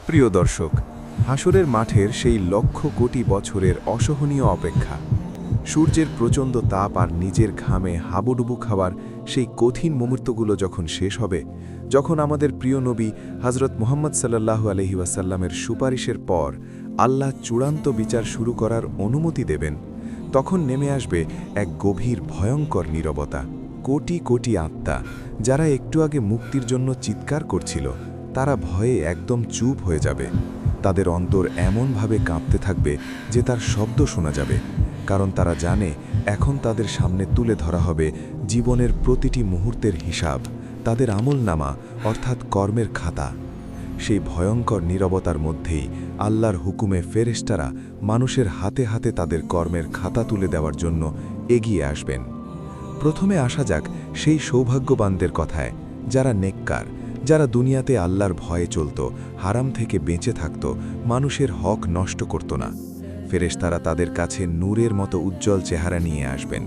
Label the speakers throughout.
Speaker 1: প্রিয় দর্শক, হাসরের মাঠের সেই লক্ষ কোটি বছরের অসহনীয় অপেক্ষা, সূর্যের প্রচণ্ড তাপ আর নিজের ঘামে হাবুডুবু খাওয়ার সেই কঠিন মুহূর্তগুলো যখন শেষ হবে, যখন আমাদের প্রিয় নবী হজরত মুহাম্মদ সাল্লাল্লাহু আলাইহি ওয়াসাল্লামের সুপারিশের পর আল্লাহ চূড়ান্ত বিচার শুরু করার অনুমতি দেবেন, তখন নেমে আসবে এক গভীর ভয়ঙ্কর নীরবতা। কোটি কোটি আত্মা যারা একটু আগে মুক্তির জন্য চিৎকার করছিল, তারা ভয়ে একদম চুপ হয়ে যাবে। তাদের অন্তর এমনভাবে কাঁপতে থাকবে যে তার শব্দ শোনা যাবে, কারণ তারা জানে এখন তাদের সামনে তুলে ধরা হবে জীবনের প্রতিটি মুহূর্তের হিসাব, তাদের আমলনামা অর্থাৎ কর্মের খাতা। সেই ভয়ঙ্কর নীরবতার মধ্যেই আল্লাহর হুকুমে ফেরেশতারা মানুষের হাতে হাতে তাদের কর্মের খাতা তুলে দেওয়ার জন্য এগিয়ে আসবেন। প্রথমে আসা যাক সেই সৌভাগ্যবানদের কথায়, যারা নেককার, যারা দুনিয়াতে আল্লাহর ভয়ে চলত, হারাম থেকে বেঁচে থাকত, মানুষের হক নষ্ট করত না। ফেরেশতারা তাদের কাছে নূরের মতো উজ্জ্বল চেহারা নিয়ে আসবেন।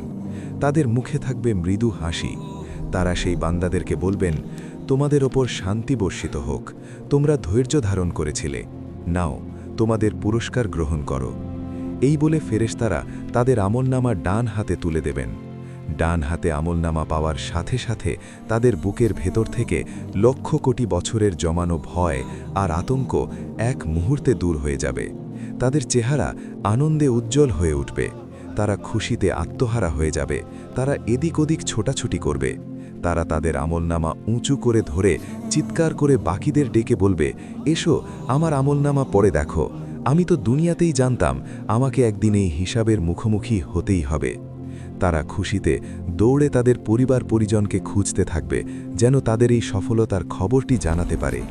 Speaker 1: তাদের মুখে থাকবে মৃদু হাসি। তারা সেই বান্দাদেরকে বলবেন, তোমাদের ওপর শান্তি বর্ষিত হোক, তোমরা ধৈর্য ধারণ করেছিলে, নাও তোমাদের পুরস্কার গ্রহণ করো। এই বলে ফেরেশতারা তাদের আমলনামা ডান হাতে তুলে দেবেন। ডান হাতে আমলনামা পাওয়ার সাথে সাথে তাদের বুকের ভেতর থেকে লক্ষ কোটি বছরের জমানো ভয় আর আতঙ্ক এক মুহূর্তে দূর হয়ে যাবে। তাদের চেহারা আনন্দে উজ্জ্বল হয়ে উঠবে। তারা খুশিতে আত্মহারা হয়ে যাবে। তারা এদিক ওদিক ছোটাছুটি করবে। তারা তাদের আমলনামা উঁচু করে ধরে চিৎকার করে বাকিদের ডেকে বলবে, এসো আমার আমলনামা পড়ে দেখো, আমি তো দুনিয়াতেই জানতাম আমাকে একদিন এই হিসাবের মুখোমুখি হতেই হবে। তারা খুশিতে দৌড়ে তাদের পরিবার পরিজনকে খুঁজতে থাকবে, যেন তাদের এই সফলতার খবরটি জানাতে পারে।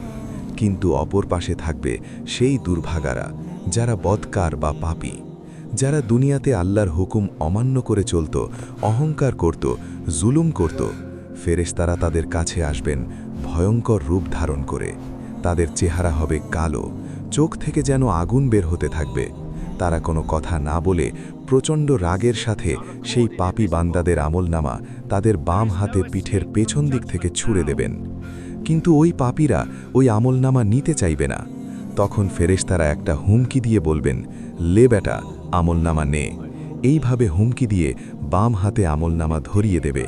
Speaker 1: কিন্তু অপর পাশে থাকবে সেই দুর্ভাগারা, যারা বদকার বা পাপী, যারা দুনিয়াতে আল্লাহর হুকুম অমান্য করে চলত, অহংকার করত, জুলুম করত। ফেরেশতারা তাদের কাছে আসবেন ভয়ঙ্কর রূপ ধারণ করে। তাদের চেহারা হবে কালো, চোখ থেকে যেন আগুন বের হতে থাকবে। তারা কোনো কথা না বলে প্রচণ্ড রাগের সাথে সেই পাপী বান্দাদের আমলনামা তাদের বাম হাতে পিঠের পেছন দিক থেকে ছুঁড়ে দেবেন। কিন্তু ওই পাপীরা ওই আমলনামা নিতে চাইবে না। তখন ফেরেশতারা একটা হুমকি দিয়ে বলবেন, লে বেটা, আমলনামা নে। এইভাবে হুমকি দিয়ে বাম হাতে আমলনামা ধরিয়ে দেবে।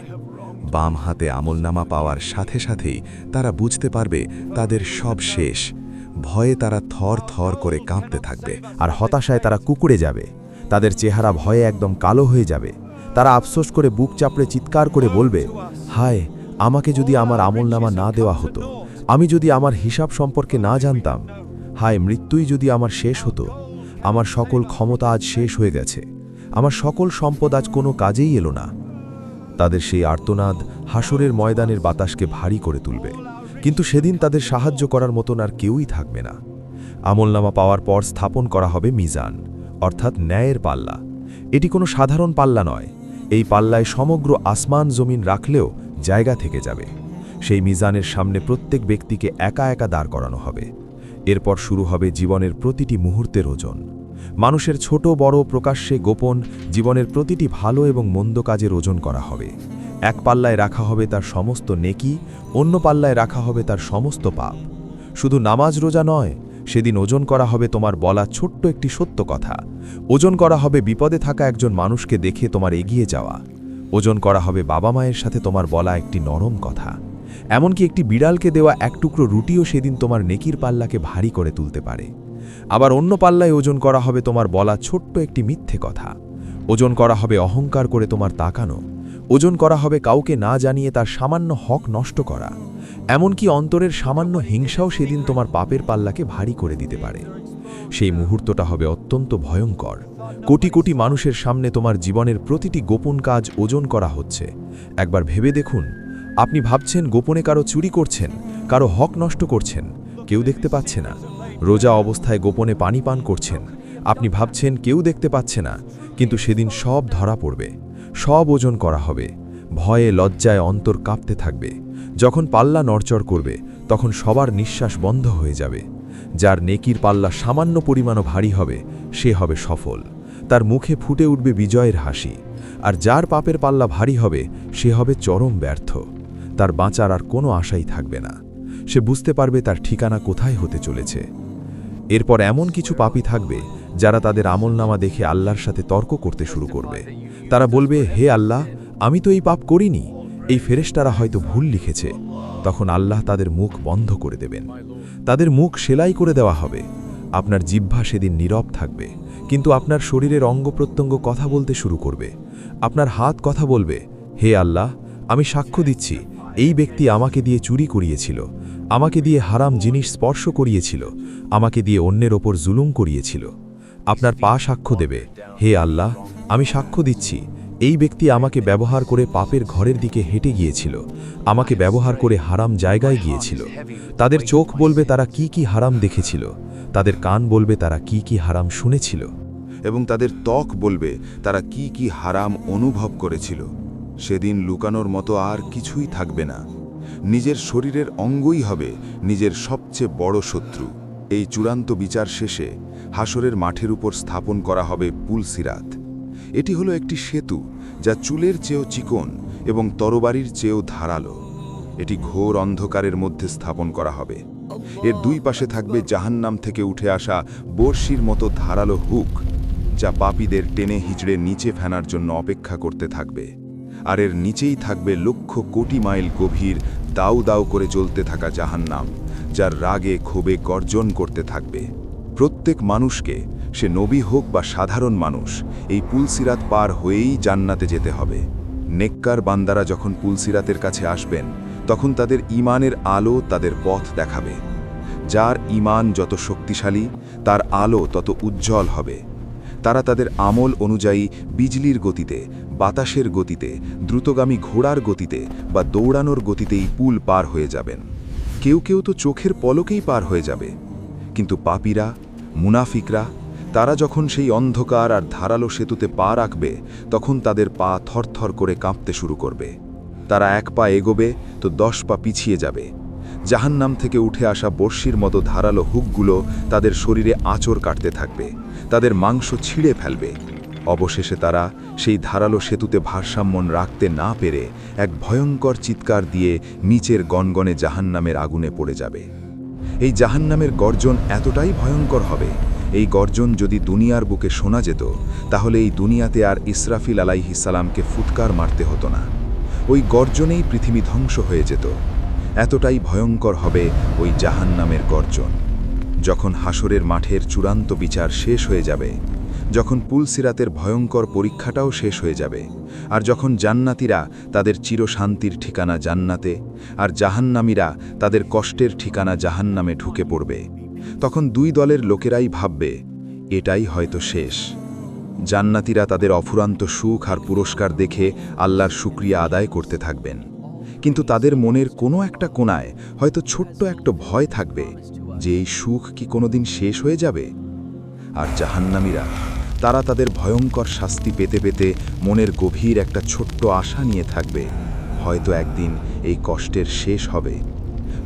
Speaker 1: বাম হাতে আমলনামা পাওয়ার সাথে সাথেই তারা বুঝতে পারবে তাদের সব শেষ। ভয়ে তারা থর থর করে কাঁপতে থাকবে,
Speaker 2: আর হতাশায় তারা কুঁকড়ে যাবে। তাদের চেহারা ভয়ে একদম কালো হয়ে যাবে। তারা আফসোস করে বুক চাপড়ে চিৎকার করে বলবে, হায়, আমাকে যদি আমার আমলনামা না দেওয়া হতো, আমি যদি আমার হিসাব সম্পর্কে না জানতাম, হায়, মৃত্যুই যদি আমার শেষ হতো। আমার সকল ক্ষমতা আজ শেষ হয়ে গেছে, আমার সকল সম্পদ আজ কোনো কাজেই এলো না। তাদের সেই আর্তনাদ হাসরের ময়দানের বাতাসকে ভারী করে তুলবে, কিন্তু সেদিন তাদের সাহায্য করার মতন আর কেউই থাকবে না। আমলনামা পাওয়ার পর স্থাপন করা হবে মিজান, অর্থাৎ ন্যায়ের পাল্লা। এটি কোনো সাধারণ পাল্লা নয়। এই পাল্লায় সমগ্র আসমান জমিন রাখলেও জায়গা থেকে যাবে। সেই মিজানের সামনে প্রত্যেক ব্যক্তিকে একা একা দাঁড় করানো হবে। এরপর শুরু হবে জীবনের প্রতিটি মুহূর্তের ওজন। মানুষের ছোট বড়, প্রকাশ্যে গোপন, জীবনের প্রতিটি ভালো এবং মন্দ কাজের ওজন করা হবে। এক পাল্লায় রাখা হবে তার সমস্ত নেকি, অন্য পাল্লায় রাখা হবে তার সমস্ত পাপ। শুধু নামাজ রোজা নয়, সেদিন ওজন করা হবে তোমার বলা ছোট্ট একটি সত্য কথা। ওজন করা হবে বিপদে থাকা একজন মানুষকে দেখে তোমার এগিয়ে যাওয়া। ওজন করা হবে বাবা মায়ের সাথে তোমার বলা একটি নরম কথা। এমনকি একটি বিড়ালকে দেওয়া এক টুকরো রুটিও সেদিন তোমার নেকির পাল্লাকে ভারী করে তুলতে পারে। আবার অন্য পাল্লায় ওজন করা হবে তোমার বলা ছোট্ট একটি মিথ্যে কথা। ওজন করা হবে অহংকার করে তোমার তাকানো। ওজন করা হবে কাউকে না জানিয়ে তার সামান্য হক নষ্ট করা। এমনকি অন্তরের সামান্য হিংসাও সেদিন তোমার পাপের পাল্লাকে ভারী করে দিতে পারে। সেই মুহূর্তটা হবে অত্যন্ত ভয়ঙ্কর। কোটি কোটি মানুষের সামনে তোমার জীবনের প্রতিটি গোপন কাজ ওজন করা হচ্ছে। একবার ভেবে দেখুন, আপনি ভাবছেন গোপনে কারো চুরি করছেন, কারো হক নষ্ট করছেন, কেউ দেখতে পাচ্ছে না। রোজা অবস্থায় গোপনে পানি পান করছেন, আপনি ভাবছেন কেউ দেখতে পাচ্ছে না, কিন্তু সেদিন সব ধরা পড়বে। সব ওজন করা হবে। ভয়ে লজ্জায় অন্তর কাঁপতে থাকবে। যখন পাল্লা নড়চড় করবে, তখন সবার নিঃশ্বাস বন্ধ হয়ে যাবে। যার নেকির পাল্লা সামান্য পরিমাণও ভারী হবে, সে হবে সফল। তার মুখে ফুটে উঠবে বিজয়ের হাসি। আর যার পাপের পাল্লা ভারী হবে, সে হবে চরম ব্যর্থ। তার বাঁচার আর কোনো আশাই থাকবে না। সে বুঝতে পারবে তার ঠিকানা কোথায় হতে চলেছে। এরপর এমন কিছু পাপী থাকবে যারা তাদের আমলনামা দেখে আল্লাহর সাথে তর্ক করতে শুরু করবে। তারা বলবে, হে আল্লাহ, আমি তো এই পাপ করিনি, এই ফেরেশতারা হয়তো ভুল লিখেছে। তখন আল্লাহ তাদের মুখ বন্ধ করে দেবেন, তাদের মুখ সেলাই করে দেওয়া হবে। আপনার জিহ্বা সেদিন নীরব থাকবে, কিন্তু আপনার শরীরের অঙ্গপ্রত্যঙ্গ কথা বলতে শুরু করবে। আপনার হাত কথা বলবে, হে আল্লাহ, আমি সাক্ষ্য দিচ্ছি এই ব্যক্তি আমাকে দিয়ে চুরি করিয়েছিল, আমাকে দিয়ে হারাম জিনিস স্পর্শ করিয়েছিল, আমাকে দিয়ে অন্যের ওপর জুলুম করিয়েছিল। আপনার পা সাক্ষ্য দেবে, হে আল্লাহ, আমি সাক্ষ্য দিচ্ছি এই ব্যক্তি আমাকে ব্যবহার করে পাপের ঘরের দিকে হেঁটে গিয়েছিল, আমাকে ব্যবহার করে হারাম জায়গায় গিয়েছিল। তাদের চোখ বলবে তারা কি কি হারাম দেখেছিল, তাদের কান বলবে তারা কি কি হারাম শুনেছিল।
Speaker 3: এবং তাদের ত্বক বলবে তারা কি কি হারাম অনুভব করেছিল। সেদিন লুকানোর মতো আর কিছুই থাকবে না। নিজের শরীরের অঙ্গই হবে নিজের সবচেয়ে বড় শত্রু। এই চূড়ান্ত বিচার শেষে হাসরের মাঠের উপর স্থাপন করা হবে পুলসিরাত। এটি হলো একটি সেতু যা চুলের চেয়েও চিকন এবং তরবারির চেয়েও ধারালো। এটি ঘোর অন্ধকারের মধ্যে স্থাপন করা হবে। এর দুই পাশে থাকবে জাহান্নাম থেকে উঠে আসা বর্ষির মতো ধারালো হুক, যা পাপীদের টেনে হিচড়ে নিচে ফেনার জন্য অপেক্ষা করতে থাকবে। আর এর নিচেই থাকবে লক্ষ কোটি মাইল গভীর দাউ দাউ করে জ্বলতে থাকা জাহান্নাম, যার রাগে ক্ষোভে গর্জন করতে থাকবে। প্রত্যেক মানুষকে, সে নবী হোক বা সাধারণ মানুষ, এই পুলসিরাত পার হয়েই জান্নাতে যেতে হবে। নেককার বান্দারা যখন পুলসিরাতের কাছে আসবেন, তখন তাদের ঈমানের আলো তাদের পথ দেখাবে। যার ঈমান যত শক্তিশালী, তার আলো তত উজ্জ্বল হবে। তারা তাদের আমল অনুযায়ী বিজলির গতিতে, বাতাসের গতিতে, দ্রুতগামী ঘোড়ার গতিতে বা দৌড়ানোর গতিতেই পুল পার হয়ে যাবেন। কেউ কেউ তো চোখের পলকেই পার হয়ে যাবে। কিন্তু পাপীরা, মুনাফিকরা, তারা যখন সেই অন্ধকার আর ধারালো সেতুতে পা রাখবে, তখন তাদের পা থরথর করে কাঁপতে শুরু করবে। তারা এক পা এগোবে তো 10 পা পিছিয়ে যাবে। জাহান্নাম থেকে উঠে আসা বর্ষির মতো ধারালো হুকগুলো তাদের শরীরে আঁচড় কাটতে থাকবে, তাদের মাংস ছিঁড়ে ফেলবে। অবশেষে তারা সেই ধারালো সেতুতে ভারসাম্য রাখতে না পেরে এক ভয়ঙ্কর চিৎকার দিয়ে নিচের গনগনে জাহান্নামের আগুনে পড়ে যাবে। এই জাহান্নামের গর্জন এতটাই ভয়ঙ্কর হবে, এই গর্জন যদি দুনিয়ার বুকে শোনা যেত, তাহলে এই দুনিয়াতে আর ইসরাফিল আলাইহিস সালামকে ফুৎকার মারতে হতো না। ওই গর্জনেই পৃথিবী ধ্বংস হয়ে যেত। এতটাই ভয়ঙ্কর হবে ওই জাহান্নামের গর্জন। যখন হাসরের মাঠের চূড়ান্ত বিচার শেষ হয়ে যাবে, যখন পুলসিরাতের ভয়ঙ্কর পরীক্ষাটাও শেষ হয়ে যাবে, আর যখন জান্নাতীরা তাদের চিরশান্তির ঠিকানা জান্নাতে, আর জাহান্নামীরা তাদের কষ্টের ঠিকানা জাহান্নামে ঢুকে পড়বে, তখন দুই দলের লোকেরাই ভাববে, এটাই হয়তো শেষ। জান্নাতীরা তাদের অফুরান্ত সুখ আর পুরস্কার দেখে আল্লাহর শুকরিয়া আদায় করতে থাকবেন। কিন্তু তাদের মনের কোনো একটা কোণায় হয়তো ছোট্ট একটা ভয় থাকবে যে এই সুখ কি কোনোদিন শেষ হয়ে যাবে। আর জাহান্নামীরা, তারা তাদের ভয়ঙ্কর শাস্তি পেতে পেতে মনের গভীর একটা ছোট্ট আশা নিয়ে থাকবে, হয়তো একদিন এই কষ্টের শেষ হবে,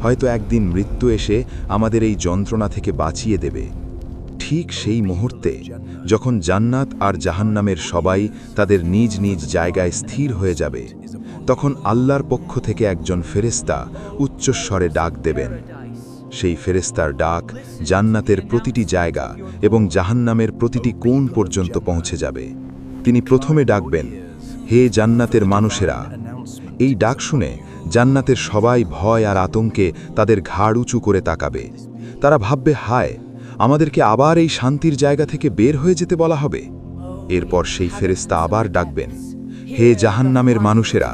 Speaker 3: হয়তো একদিন মৃত্যু এসে আমাদের এই যন্ত্রণা থেকে বাঁচিয়ে দেবে। ঠিক সেই মুহূর্তে যখন জান্নাত আর জাহান্নামের সবাই তাদের নিজ নিজ জায়গায় স্থির হয়ে যাবে, তখন আল্লাহর পক্ষ থেকে একজন ফেরেশতা উচ্চস্বরে ডাক দেবেন। সেই ফেরেশতার ডাক জান্নাতের প্রতিটি জায়গা এবং জাহান্নামের প্রতিটি কোণ পর্যন্ত পৌঁছে যাবে। তিনি প্রথমে ডাকবেন, হে জান্নাতের মানুষেরা। এই ডাক শুনে জান্নাতের সবাই ভয় আর আতঙ্কে তাদের ঘাড় উঁচু করে তাকাবে। তারা ভাববে, হায়, আমাদেরকে আবার এই শান্তির জায়গা থেকে বের হয়ে যেতে বলা হবে। এরপর সেই ফেরেশতা আবার ডাকবেন, হে জাহান্নামের মানুষেরা।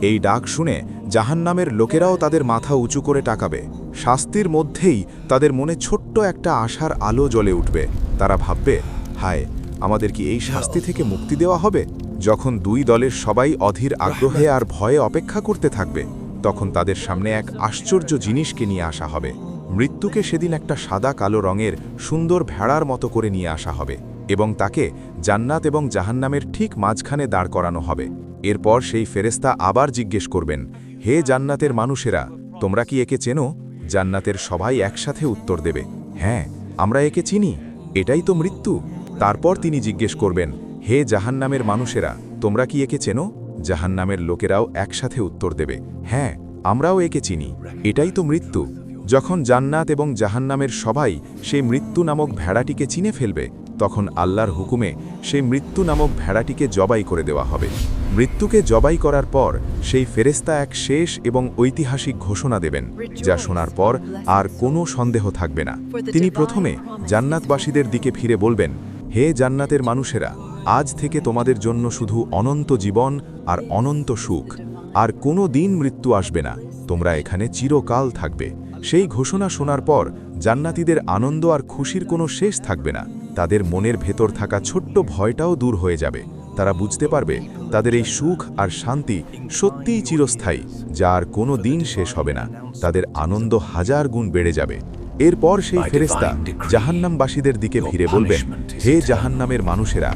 Speaker 1: এই ডাক শুনে জাহান্নামের লোকেরাও তাদের মাথা উঁচু করে তাকাবে। শাস্তির মধ্যেই তাদের মনে ছোট্ট একটা আশার আলো জ্বলে উঠবে। তারা ভাববে, হায়, আমাদের কি এই শাস্তি থেকে মুক্তি দেওয়া হবে? যখন দুই দলের সবাই অধীর আগ্রহে আর ভয়ে অপেক্ষা করতে থাকবে, তখন তাদের সামনে এক আশ্চর্য জিনিসকে নিয়ে আসা হবে। মৃত্যুকে সেদিন একটা সাদা কালো রঙের সুন্দর ভেড়ার মতো করে নিয়ে আসা হবে এবং তাকে জান্নাত এবং জাহান্নামের ঠিক মাঝখানে দাঁড় করানো হবে। এরপর সেই ফেরেশতা আবার জিজ্ঞেস করবেন, হে জান্নাতের মানুষেরা, তোমরা কি একে চেনো? জান্নাতের সবাই একসাথে উত্তর দেবে, হ্যাঁ, আমরা একে চিনি, এটাই তো মৃত্যু। তারপর তিনি জিজ্ঞেস করবেন, হে জাহান্নামের মানুষেরা, তোমরা কি একে চেনো? জাহান্নামের লোকেরাও একসাথে উত্তর দেবে, হ্যাঁ, আমরাও একে চিনি, এটাই তো মৃত্যু। যখন জান্নাত এবং জাহান্নামের সবাই সেই মৃত্যু নামক ভেড়াটিকে চিনে ফেলবে তখন আল্লাহর হুকুমে সেই মৃত্যু নামক ভেড়াটিকে জবাই করে দেওয়া হবে। মৃত্যুকে জবাই করার পর সেই ফেরেশতা এক শেষ এবং ঐতিহাসিক ঘোষণা দেবেন, যা শোনার পর আর কোনো সন্দেহ থাকবে না। তিনি প্রথমে জান্নাতবাসীদের দিকে ফিরে বলবেন, হে জান্নাতের মানুষেরা, আজ থেকে তোমাদের জন্য শুধু অনন্ত জীবন আর অনন্ত সুখ, আর কোনো দিন মৃত্যু আসবে না, তোমরা এখানে চিরকাল থাকবে। সেই ঘোষণা শোনার পর জান্নাতীদের আনন্দ আর খুশির কোনো শেষ থাকবে না। তাদের মনের ভেতর থাকা ছোট্ট ভয়টাও দূর হয়ে যাবে। তারা বুঝতে পারবে তাদের এই সুখ আর শান্তি সত্যিই চিরস্থায়ী, যা আর কোনো দিন শেষ হবে না। তাদের আনন্দ হাজার গুণ বেড়ে যাবে। এরপর সেই ফেরেশতা জাহান্নামবাসীদের দিকে ফিরে বলবেন, হে জাহান্নামের মানুষেরা,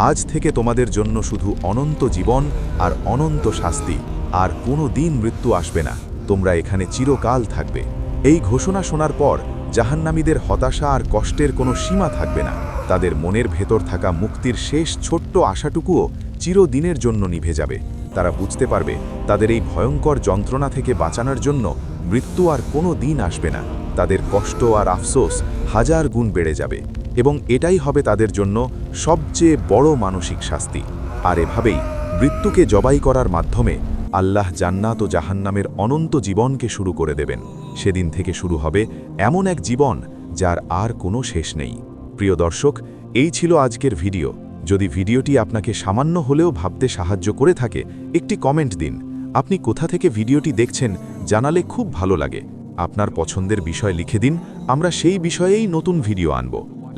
Speaker 1: আজ থেকে তোমাদের জন্য শুধু অনন্ত জীবন আর অনন্ত শাস্তি, আর কোনো দিন মৃত্যু আসবে না, তোমরা এখানে চিরকাল থাকবে। এই ঘোষণা শোনার পর জাহান্নামীদের হতাশা আর কষ্টের কোনো সীমা থাকবে না। তাদের মনের ভেতর থাকা মুক্তির শেষ ছোট্ট আশাটুকুও চিরদিনের জন্য নিভে যাবে। তারা বুঝতে পারবে তাদের এই ভয়ঙ্কর যন্ত্রণা থেকে বাঁচানোর জন্য মৃত্যু আর কোনো দিন আসবে না। তাদের কষ্ট আর আফসোস হাজার গুণ বেড়ে যাবে, এবং এটাই হবে তাদের জন্য সবচেয়ে বড় মানসিক শাস্তি। আর এভাবেই মৃত্যুকে জবাই করার মাধ্যমে আল্লাহ জান্নাত ও জাহান্নামের অনন্ত জীবনকে শুরু করে দেবেন। সেদিন থেকে শুরু হবে এমন এক জীবন যার আর কোনো শেষ নেই। প্রিয় দর্শক, এই ছিল আজকের ভিডিও। যদি ভিডিওটি আপনাকে সামান্য হলেও ভাবতে সাহায্য করে থাকে, একটি কমেন্ট দিন। আপনি কোথা থেকে ভিডিওটি দেখছেন জানালে খুব ভালো লাগে। আপনার পছন্দের বিষয় লিখে দিন, আমরা সেই বিষয়েই নতুন ভিডিও আনব।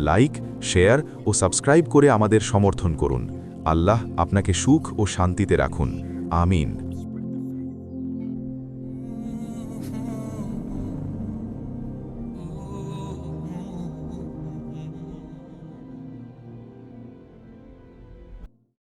Speaker 1: লাইক, শেয়ার ও সাবস্ক্রাইব করে আমাদের সমর্থন করুন। আল্লাহ আপনাকে সুখ ও শান্তিতে রাখুন। আমিন।